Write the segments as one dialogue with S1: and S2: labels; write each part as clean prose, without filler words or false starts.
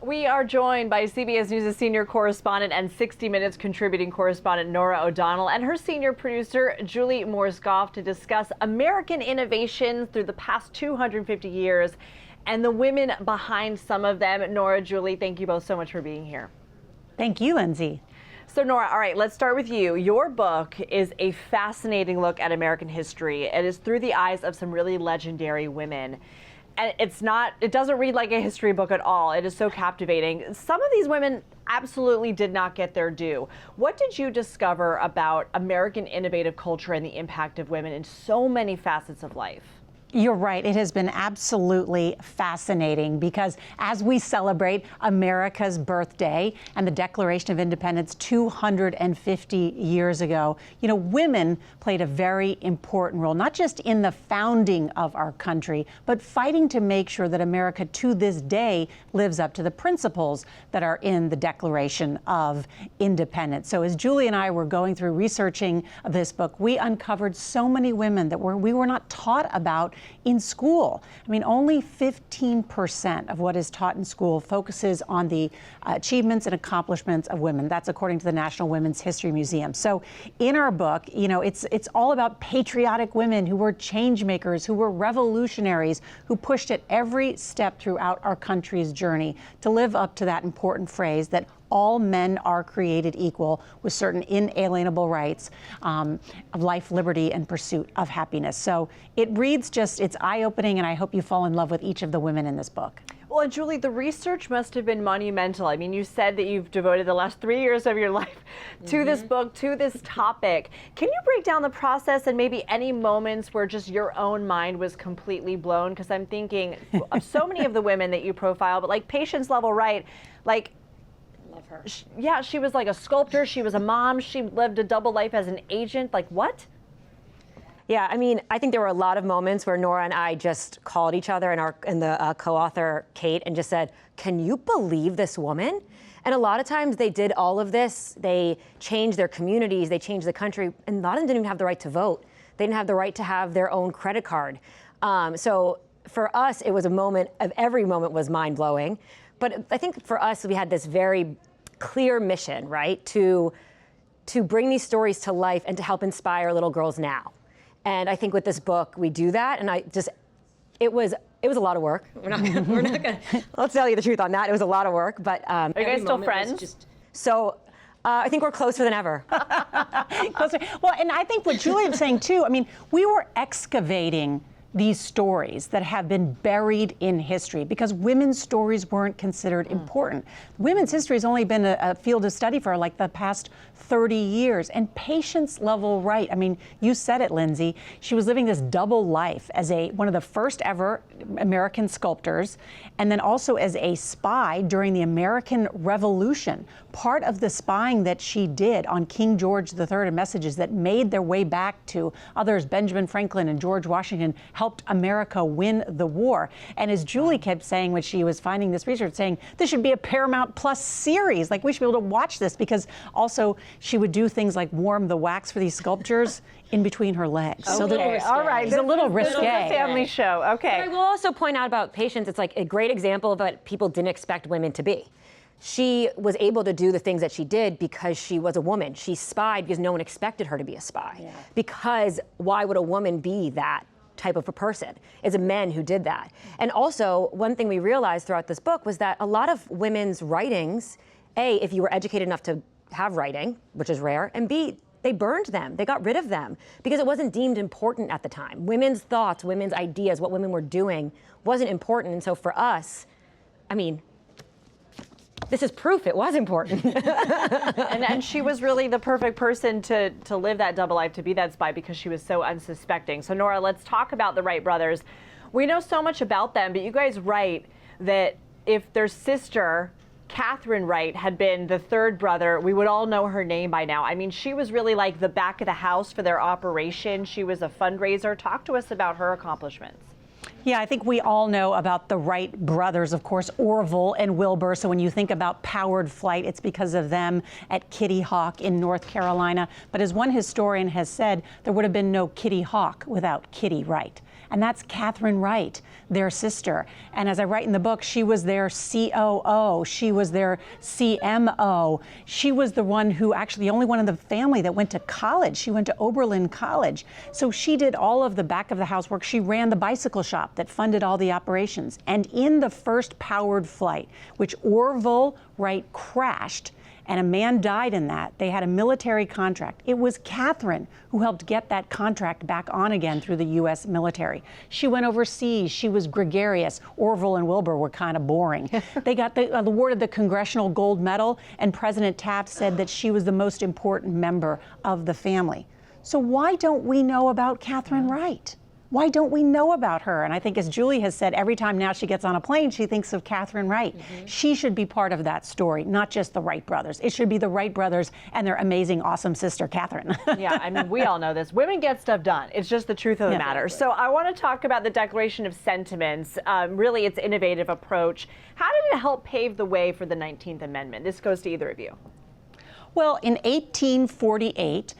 S1: We are joined by CBS News' senior correspondent and 60 Minutes contributing correspondent Norah O'Donnell and her senior producer Julie Morse Goff to discuss American innovations through the past 250 years and the women behind some of them. Norah, Julie, thank you both so much for being here.
S2: Thank you, Lindsay.
S1: So Norah, all right, let's start with you. Your book is a fascinating look at American history. It is through the eyes of some really legendary women. And it doesn't read like a history book at all. It is so captivating. Some of these women absolutely did not get their due. What did you discover about American innovative culture and the impact of women in so many facets of life?
S2: You're right. It has been absolutely fascinating because as we celebrate America's birthday and the Declaration of Independence 250 years ago, women played a very important role, not just in the founding of our country, but fighting to make sure that America to this day lives up to the principles that are in the Declaration of Independence. So as Julie and I were going through researching this book, we uncovered so many women that we were not taught about in school. I mean, only 15% of what is taught in school focuses on the achievements and accomplishments of women. That's according to the National Women's History Museum. So in our book, it's all about patriotic women who were change makers, who were revolutionaries, who pushed at every step throughout our country's journey to live up to that important phrase that all men are created equal with certain inalienable rights of life, liberty, and pursuit of happiness. So it reads it's eye-opening, and I hope you fall in love with each of the women in this book.
S1: Well, and Julie, the research must have been monumental. I mean, you said that you've devoted the last 3 years of your life to this book, to this topic. Can you break down the process and maybe any moments where just your own mind was completely blown? Because I'm thinking of so many of the women that you profile, but like Patience Level Wright, like,
S3: love her.
S1: Yeah, she was like a sculptor. She was a mom. She lived a double life as an agent. Like, what?
S3: Yeah, I mean, I think there were a lot of moments where Norah and I just called each other and the co-author, Kate, and just said, can you believe this woman? And a lot of times they did all of this. They changed their communities. They changed the country. And a lot of them didn't even have the right to vote. They didn't have the right to have their own credit card. So for us, it was a moment of every moment was mind-blowing. But I think for us, we had this very clear mission, right, to bring these stories to life and to help inspire little girls now. And I think with this book, we do that. And it was a lot of work. We're not gonna, let's tell you the truth on that. It was a lot of work, but
S1: are you guys still friends?
S3: I think we're closer than ever.
S2: Closer. Well, and I think what Julie was saying too, I mean, we were excavating these stories that have been buried in history because women's stories weren't considered important. Women's history has only been a field of study for like the past 30 years. And Patience Level Wright, I mean, you said it, Lindsay. She was living this double life as one of the first ever American sculptors, and then also as a spy during the American Revolution. Part of the spying that she did on King George III and messages that made their way back to others, Benjamin Franklin and George Washington, helped America win the war. And as Julie kept saying when she was finding this research, saying this should be a Paramount Plus series, like we should be able to watch this, because also she would do things like warm the wax for these sculptures in between her legs.
S1: Okay. So all right,
S2: it's a little risque.
S1: This is a family show. Okay.
S3: But I will also point out about Patience, it's like a great example of what people didn't expect women to be. She was able to do the things that she did because she was a woman. She spied because no one expected her to be a spy. Yeah. Because why would a woman be that type of a person? It's men who did that. And also, one thing we realized throughout this book was that a lot of women's writings, A, if you were educated enough to have writing, which is rare, and B, they burned them. They got rid of them because it wasn't deemed important at the time. Women's thoughts, women's ideas, what women were doing wasn't important. And so for us, I mean, this is proof it was important.
S1: and she was really the perfect person to live that double life, to be that spy, because she was so unsuspecting. So Norah, let's talk about the Wright brothers. We know so much about them, but you guys write that if their sister, Katherine Wright, had been the third brother, we would all know her name by now. I mean, she was really like the back of the house for their operation. She was a fundraiser. Talk to us about her accomplishments.
S2: Yeah, I think we all know about the Wright brothers, of course, Orville and Wilbur. So when you think about powered flight, it's because of them at Kitty Hawk in North Carolina. But as one historian has said, there would have been no Kitty Hawk without Kitty Wright. and that's Katherine Wright, their sister. And as I write in the book, she was their COO, she was their CMO. She was the one who actually, the only one in the family that went to college. She went to Oberlin College. So she did all of the back of the house work. She ran the bicycle shop that funded all the operations. And in the first powered flight, which Orville Wright crashed, and a man died in that, they had a military contract. It was Katherine who helped get that contract back on again through the U.S. military. She went overseas. She was gregarious. Orville and Wilbur were kind of boring. They got awarded the Congressional Gold Medal, and President Taft said that she was the most important member of the family. So why don't we know about Katherine Wright? Why don't we know about her? And I think, as Julie has said, every time now she gets on a plane, she thinks of Katherine Wright. She should be part of that story, not just the Wright brothers. It should be the Wright brothers and their amazing, awesome sister, Katherine.
S1: Yeah, I mean, we all know this. Women get stuff done. It's just the truth of the matter. So I want to talk about the Declaration of Sentiments, really its innovative approach. How did it help pave the way for the 19th Amendment? This goes to either of you.
S2: Well, in 1848,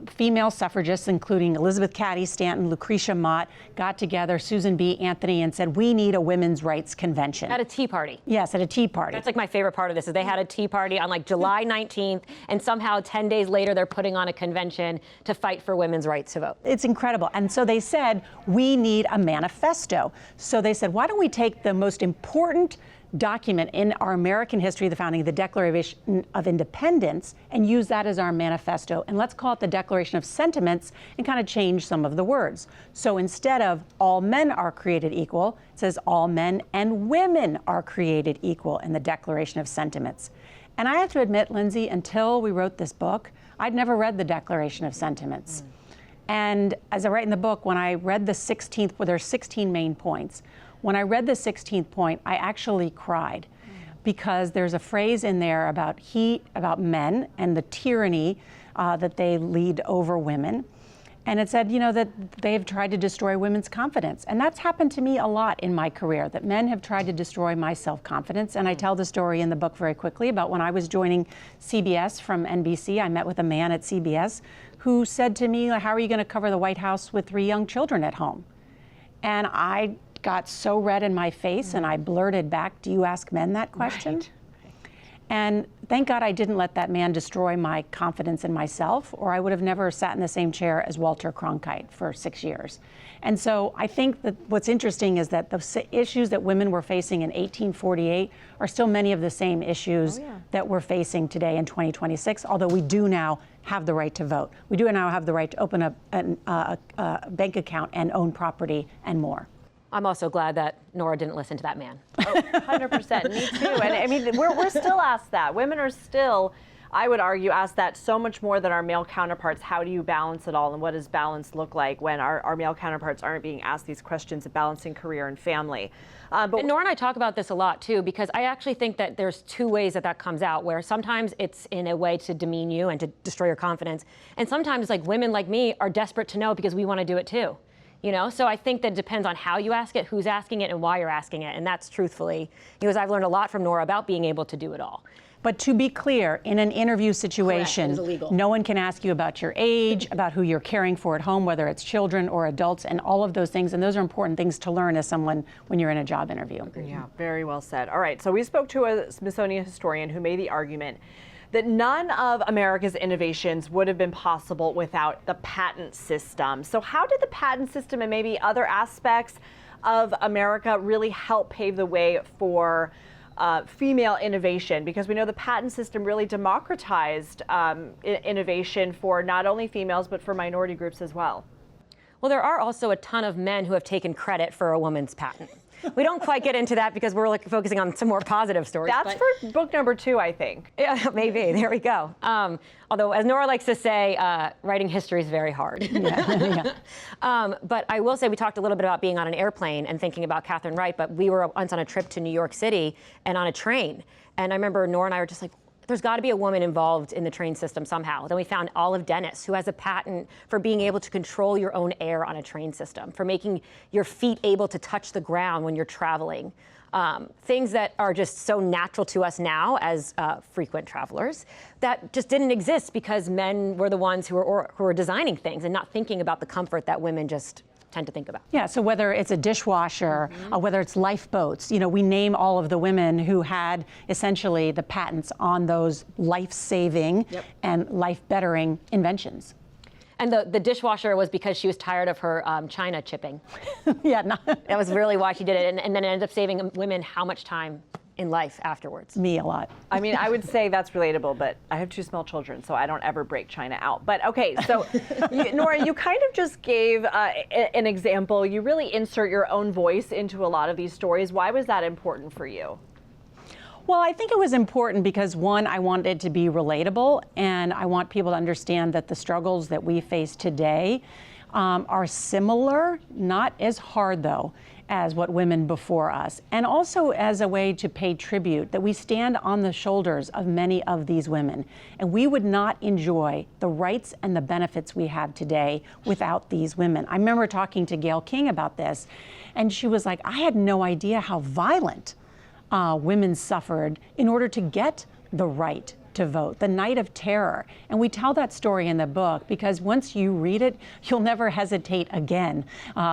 S2: female suffragists, including Elizabeth Cady Stanton, Lucretia Mott, got together, Susan B. Anthony, and said, we need a women's rights convention.
S3: At a tea party.
S2: Yes, at a tea party.
S3: That's like my favorite part of this, is they had a tea party on like July 19th, and somehow 10 days later they're putting on a convention to fight for women's rights to vote.
S2: It's incredible. And so they said, we need a manifesto. So they said, why don't we take the most important document in our American history, the founding of the Declaration of Independence, and use that as our manifesto. And let's call it the Declaration of Sentiments and kind of change some of the words. So instead of all men are created equal, it says all men and women are created equal in the Declaration of Sentiments. And I have to admit, Lindsey, until we wrote this book, I'd never read the Declaration of Sentiments. And as I write in the book, when I read the 16th, well, there's 16 main points. When I read the 16th point, I actually cried, because there's a phrase in there about men and the tyranny that they lead over women. And it said, you know, that they've tried to destroy women's confidence. And that's happened to me a lot in my career, that men have tried to destroy my self-confidence. And I tell the story in the book very quickly about when I was joining CBS from NBC. I met with a man at CBS who said to me, how are you going to cover the White House with 3 young children at home? And I got so red in my face, and I blurted back, do you ask men that question? Right. And thank God I didn't let that man destroy my confidence in myself, or I would have never sat in the same chair as Walter Cronkite for 6 years. And so I think that what's interesting is that the issues that women were facing in 1848 are still many of the same issues that we're facing today in 2026, although we do now have the right to vote. We do now have the right to open up a bank account and own property and more.
S3: I'm also glad that Norah didn't listen to that man.
S1: Oh, 100%. Me too. And I mean, we're still asked that. Women are still, I would argue, asked that so much more than our male counterparts. How do you balance it all? And what does balance look like when our male counterparts aren't being asked these questions of balancing career and family?
S3: And Norah and I talk about this a lot, too, because I actually think that there's 2 ways that comes out, where sometimes it's in a way to demean you and to destroy your confidence. And sometimes, like, women like me are desperate to know because we want to do it, too. You know, so I think that depends on how you ask it, who's asking it, and why you're asking it. And that's truthfully, because I've learned a lot from Norah about being able to do it all.
S2: But to be clear, in an interview situation,
S3: illegal.
S2: No one can ask you about your age, about who you're caring for at home, whether it's children or adults, and all of those things. And those are important things to learn as someone when you're in a job interview.
S1: Yeah, very well said. All right, so we spoke to a Smithsonian historian who made the argument that none of America's innovations would have been possible without the patent system. So how did the patent system and maybe other aspects of America really help pave the way for female innovation? Because we know the patent system really democratized innovation for not only females, but for minority groups as well.
S3: Well, there are also a ton of men who have taken credit for a woman's patent. We don't quite get into that because we're like focusing on some more positive stories.
S1: That's for book number 2, I think.
S3: Yeah, maybe. There we go. Although, as Norah likes to say, writing history is very hard. But I will say, we talked a little bit about being on an airplane and thinking about Katherine Wright, but we were once on a trip to New York City and on a train. And I remember Norah and I were just like, there's got to be a woman involved in the train system somehow. Then we found Olive Dennis, who has a patent for being able to control your own air on a train system, for making your feet able to touch the ground when you're traveling. Things that are just so natural to us now as frequent travelers that just didn't exist because men were the ones who were designing things and not thinking about the comfort that women just tend to think about.
S2: Yeah, so whether it's a dishwasher, whether it's lifeboats, we name all of the women who had essentially the patents on those life-saving and life-bettering inventions.
S3: And the dishwasher was because she was tired of her china chipping.
S2: Yeah,
S3: That was really why she did it, and then it ended up saving women how much time in life afterwards.
S2: Me a lot.
S1: I mean, I would say that's relatable, but I have 2 small children, so I don't ever break china out. But okay, so Norah, you kind of just gave an example. You really insert your own voice into a lot of these stories. Why was that important for you?
S2: Well, I think it was important because, one, I wanted it to be relatable, and I want people to understand that the struggles that we face today are similar, not as hard, though, as what women before us, and also as a way to pay tribute that we stand on the shoulders of many of these women, and we would not enjoy the rights and the benefits we have today without these women. I remember talking to Gayle King about this, and she was like, I had no idea how violent women suffered in order to get the right to vote, the night of terror. And we tell that story in the book because once you read it, you'll never hesitate again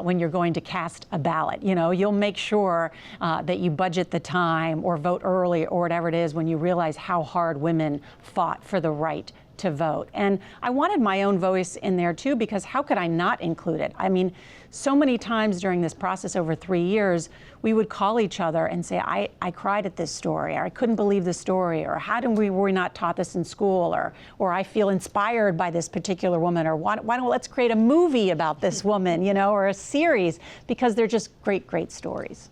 S2: when you're going to cast a ballot. You'll make sure that you budget the time or vote early or whatever it is when you realize how hard women fought for the right to vote. And I wanted my own voice in there too, because how could I not include it? I mean, so many times during this process over 3 years, we would call each other and say, I cried at this story, or I couldn't believe the story, or how were we not taught this in school, or I feel inspired by this particular woman, or why don't let's create a movie about this woman, or a series, because they're just great, great stories.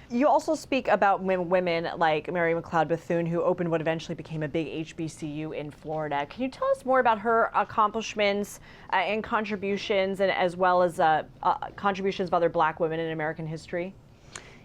S1: You also speak about women like Mary McLeod Bethune, who opened what eventually became a big HBCU in Florida. Can you tell us more about her accomplishments and contributions, and as well as contributions of other Black women in American history?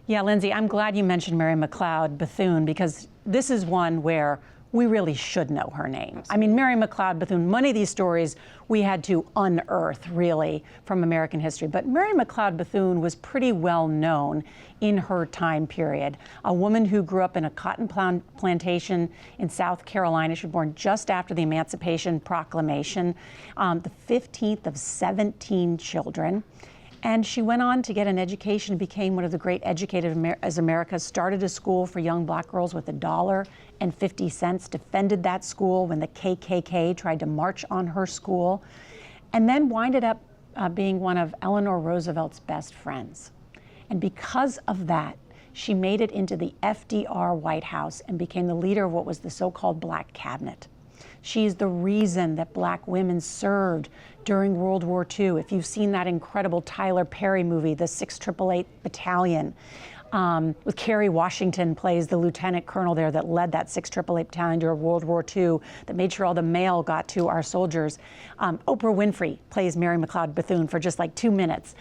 S2: Yeah, Lindsay, I'm glad you mentioned Mary McLeod Bethune, because this is one where we really should know her name. I mean, Mary McLeod Bethune, many of these stories we had to unearth, really, from American history. But Mary McLeod Bethune was pretty well known in her time period. A woman who grew up in a cotton plantation in South Carolina. She was born just after the Emancipation Proclamation, the 15th of 17 children. And she went on to get an education and became one of the great educators as America, started a school for young Black girls with $1.50, defended that school when the KKK tried to march on her school, and then winded up being one of Eleanor Roosevelt's best friends. And because of that, she made it into the FDR White House and became the leader of what was the so-called Black Cabinet. She's the reason that Black women served during World War II. If you've seen that incredible Tyler Perry movie, the 6888 Battalion, with Kerry Washington plays the lieutenant colonel there that led that 6888 Battalion during World War II, that made sure all the mail got to our soldiers. Oprah Winfrey plays Mary McLeod Bethune for just like 2 minutes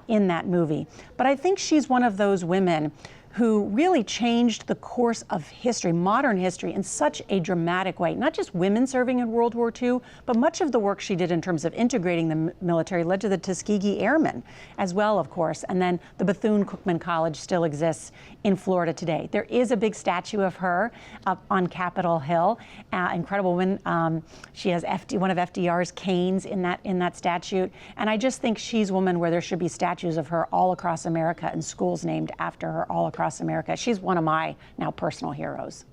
S2: in that movie. But I think she's one of those women who really changed the course of history, modern history, in such a dramatic way. Not just women serving in World War II, but much of the work she did in terms of integrating the military led to the Tuskegee Airmen as well, of course. And then the Bethune-Cookman College still exists in Florida today. There is a big statue of her up on Capitol Hill. Incredible woman. She has one of FDR's canes in that statue. And I just think she's a woman where there should be statues of her all across America and schools named after her all across America. She's one of my now personal heroes.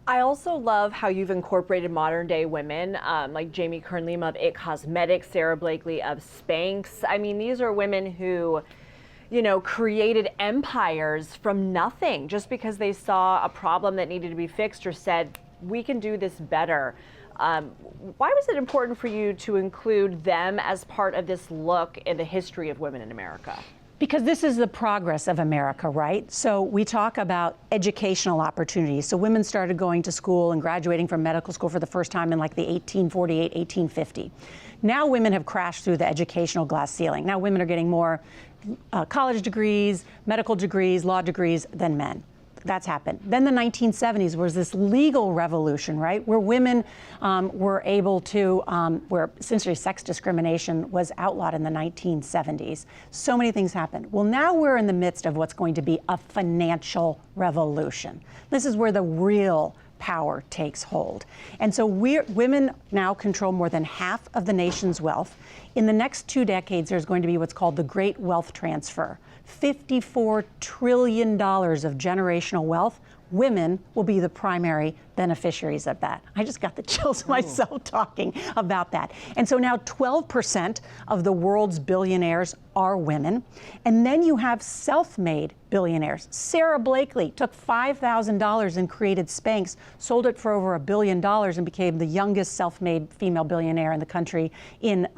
S1: I also love how you've incorporated modern day women like Jamie Kern-Lima of It Cosmetics, Sarah Blakely of Spanx. I mean, these are women who, created empires from nothing just because they saw a problem that needed to be fixed or said, we can do this better. Why was it important for you to include them as part of this look in the history of women in America?
S2: Because this is the progress of America, right? So we talk about educational opportunities. So women started going to school and graduating from medical school for the first time in like the 1848, 1850. Now women have crashed through the educational glass ceiling. Now women are getting more college degrees, medical degrees, law degrees than men. That's happened. Then the 1970s was this legal revolution, right, where women were able to, where essentially sex discrimination was outlawed in the 1970s. So many things happened. Well, now we're in the midst of what's going to be a financial revolution. This is where the real power takes hold. And so women now control more than half of the nation's wealth. In the next 2 decades, there's going to be what's called the Great Wealth Transfer. $54 trillion of generational wealth. Women will be the primary beneficiaries of that. I just got the chills myself talking about that. And so now 12% of the world's billionaires are women. And then you have self-made billionaires. Sarah Blakely took $5,000 and created Spanx, sold it for over $1 billion and became the youngest self-made female billionaire in the country in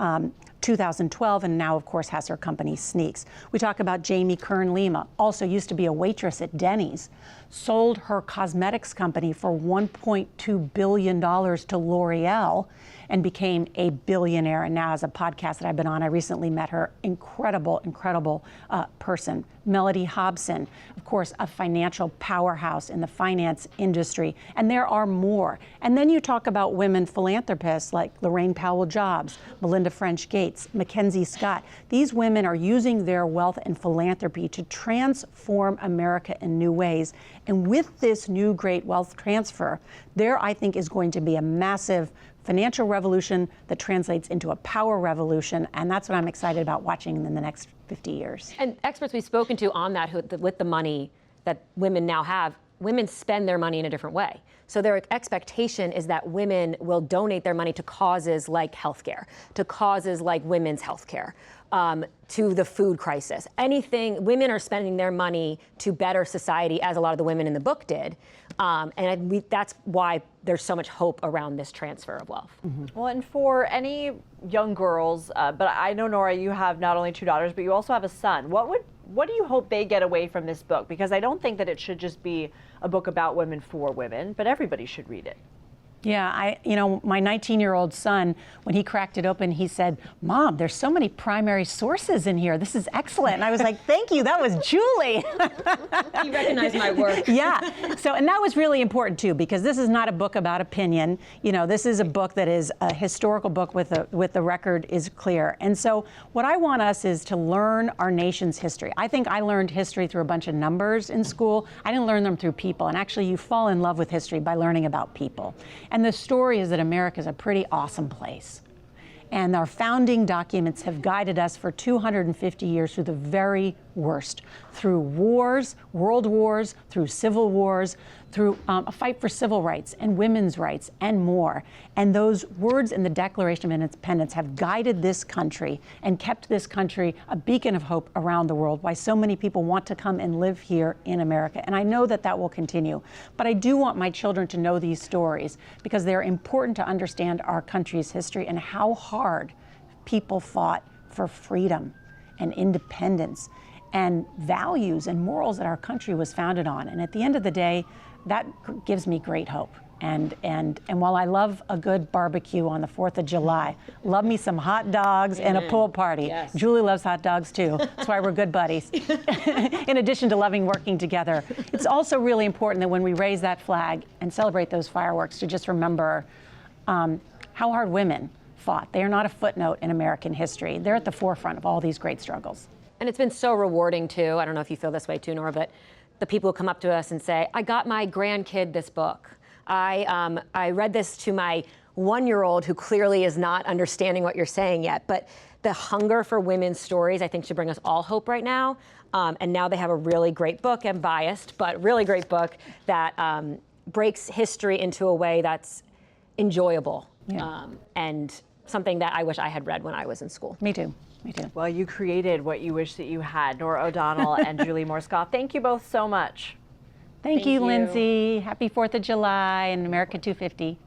S2: 2012, and now, of course, has her company Sneaks. We talk about Jamie Kern-Lima, also used to be a waitress at Denny's, sold her cosmetics company for $1.2 billion to L'Oreal and became a billionaire, and now has a podcast that I've been on. I recently met her. Incredible, incredible person. Melody Hobson, of course, a financial powerhouse in the finance industry, and there are more. And then you talk about women philanthropists like Lorraine Powell Jobs, Melinda French Gates, Mackenzie Scott. These women are using their wealth and philanthropy to transform America in new ways. And with this new great wealth transfer, there, I think, is going to be a massive financial revolution that translates into a power revolution, and that's what I'm excited about watching in the next 50 years.
S3: And experts we've spoken to on that, with the money that women now have, women spend their money in a different way. So their expectation is that women will donate their money to causes like healthcare, to causes like women's healthcare, to the food crisis. Anything, women are spending their money to better society, as a lot of the women in the book did. That's why there's so much hope around this transfer of wealth.
S1: Mm-hmm. Well, and for any young girls, but I know, Norah, you have not only 2 daughters, but you also have a son. What do you hope they get away from this book? Because I don't think that it should just be a book about women for women, but everybody should read it.
S2: Yeah, my 19-year-old son, when he cracked it open, he said, "Mom, there's so many primary sources in here. This is excellent." And I was like, "Thank you, that was Julie."
S3: You recognize my work.
S2: Yeah. So, and that was really important too, because this is not a book about opinion. This is a book that is a historical book with the record is clear. And so what I want us is to learn our nation's history. I think I learned history through a bunch of numbers in school. I didn't learn them through people. And actually, you fall in love with history by learning about people. And the story is that America is a pretty awesome place. And our founding documents have guided us for 250 years through the very worst, through wars, world wars, through civil wars, through a fight for civil rights and women's rights and more. And those words in the Declaration of Independence have guided this country and kept this country a beacon of hope around the world, why so many people want to come and live here in America. And I know that that will continue. But I do want my children to know these stories because they're important to understand our country's history and how hard people fought for freedom and independence and values and morals that our country was founded on. And at the end of the day, that gives me great hope. And while I love a good barbecue on the 4th of July, love me some hot dogs and a pool party.
S3: Yes.
S2: Julie loves hot dogs too. That's why we're good buddies. In addition to loving working together. It's also really important that when we raise that flag and celebrate those fireworks to just remember how hard women fought. They are not a footnote in American history. They're at the forefront of all these great struggles.
S3: And it's been so rewarding too. I don't know if you feel this way too, Norah, but the people who come up to us and say, "I got my grandkid this book. I read this to my 1-year-old who clearly is not understanding what you're saying yet." But the hunger for women's stories, I think, should bring us all hope right now. And now they have a really great book, and biased, but really great book that breaks history into a way that's enjoyable.
S2: Yeah.
S3: And something that I wish I had read when I was in school.
S2: Me too. Me too.
S1: Well, you created what you wish that you had. Norah O'Donnell and Julie Morse Goff, thank you both so much.
S2: Thank you, Lindsay. Happy 4th of July and America 250.